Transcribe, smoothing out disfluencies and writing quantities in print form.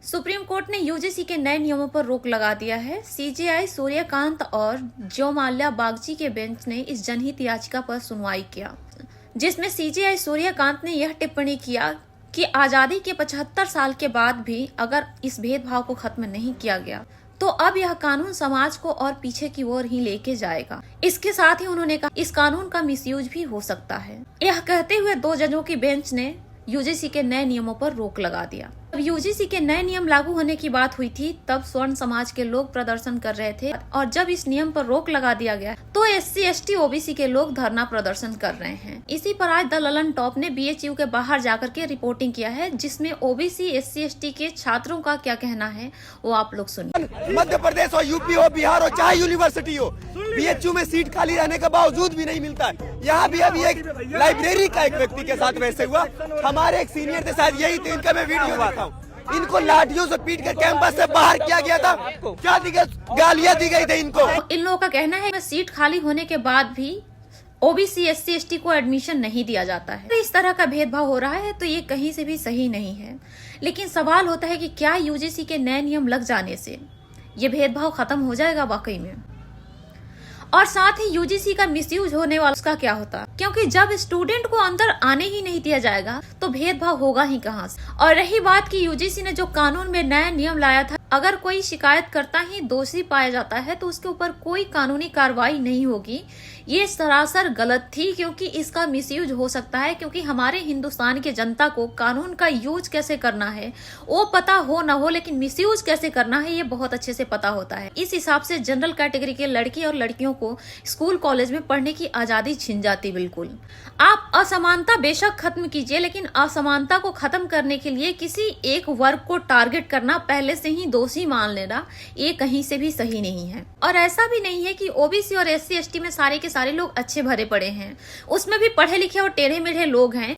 Supreme court ने UGC के नए नियमों पर रोक लगा दिया है। सीजेआई सूर्यकांत और ज्योमाल्या बागची के बेंच ने इस जनहित याचिका पर सुनवाई किया, जिसमें सीजेआई सूर्यकांत ने यह टिप्पणी किया कि आजादी के 75 साल के बाद भी अगर इस भेदभाव को खत्म नहीं किया गया तो अब यह कानून समाज को और पीछे की ओर ही लेके जाएगा। इसके साथ ही उन्होंने कहा इस कानून का मिसयूज भी हो सकता है। यह कहते हुए 2 जजों की बेंच ने यूजीसी के नए नियमों पर रोक लगा दिया। जब यूजीसी के नए नियम लागू होने की बात हुई थी तब स्वर्ण समाज के लोग प्रदर्शन कर रहे थे, और जब इस नियम पर रोक लगा दिया गया तो एससी एसटी ओबीसी के लोग धरना प्रदर्शन कर रहे हैं। इसी पर आज द ललन टॉप ने बीएचयू के बाहर जाकर के रिपोर्टिंग किया है, जिसमें ओबीसी एससी एसटी के छात्रों का क्या कहना है वो आप लोग सुनिए। मध्य प्रदेश हो, यूपी हो, बिहार हो, चाहे यूनिवर्सिटी हो, बीएचयू में सीट खाली रहने के बावजूद भी नहीं मिलता है। यहाँ भी अभी एक लाइब्रेरी का एक व्यक्ति के साथ वैसे हुआ। हमारे एक सीनियर के साथ यही थे, इनका मैं वीडियो बताता हूँ। इनको लाठियों से पीट कर कैंपस से बाहर किया गया था। क्या दी गई, गालियां दी गई थी इनको। इन लोगों का कहना है कि सीट खाली होने के बाद भी ओबीसी एससी एसटी को एडमिशन नहीं दिया जाता है। तो इस तरह का भेदभाव हो रहा है तो ये कहीं से भी सही नहीं है। लेकिन सवाल होता है कि क्या यूजीसी के नए नियम लग जाने से ये भेदभाव खत्म हो जाएगा वाकई में, और साथ ही यूजीसी का मिसयूज होने वाला उसका क्या होता, क्योंकि जब स्टूडेंट को अंदर आने ही नहीं दिया जाएगा तो भेदभाव होगा ही कहां से। और रही बात कि यूजीसी ने जो कानून में नया नियम लाया था, अगर कोई शिकायत करता ही दोषी पाया जाता है तो उसके ऊपर कोई कानूनी कार्रवाई नहीं होगी, ये सरासर गलत थी, क्योंकि इसका मिसयूज हो सकता है। क्योंकि हमारे हिंदुस्तान की जनता को कानून का यूज कैसे करना है वो पता हो ना हो, लेकिन मिसयूज कैसे करना है ये बहुत अच्छे से पता होता है। इस हिसाब से जनरल कैटेगरी के लड़की और लड़कियों को स्कूल कॉलेज में पढ़ने की आजादी छिन जाती। बिल्कुल, आप असमानता बेशक खत्म कीजिए, लेकिन असमानता को खत्म करने के लिए किसी एक वर्ग को टारगेट करना, पहले से ही दोषी मान लेना, ये कहीं से भी सही नहीं है। और ऐसा भी नहीं है कि ओबीसी और एससी एसटी में सारे के सारे लोग अच्छे भरे पड़े हैं, उसमें भी पढ़े लिखे और टेढ़े मेढ़े लोग हैं।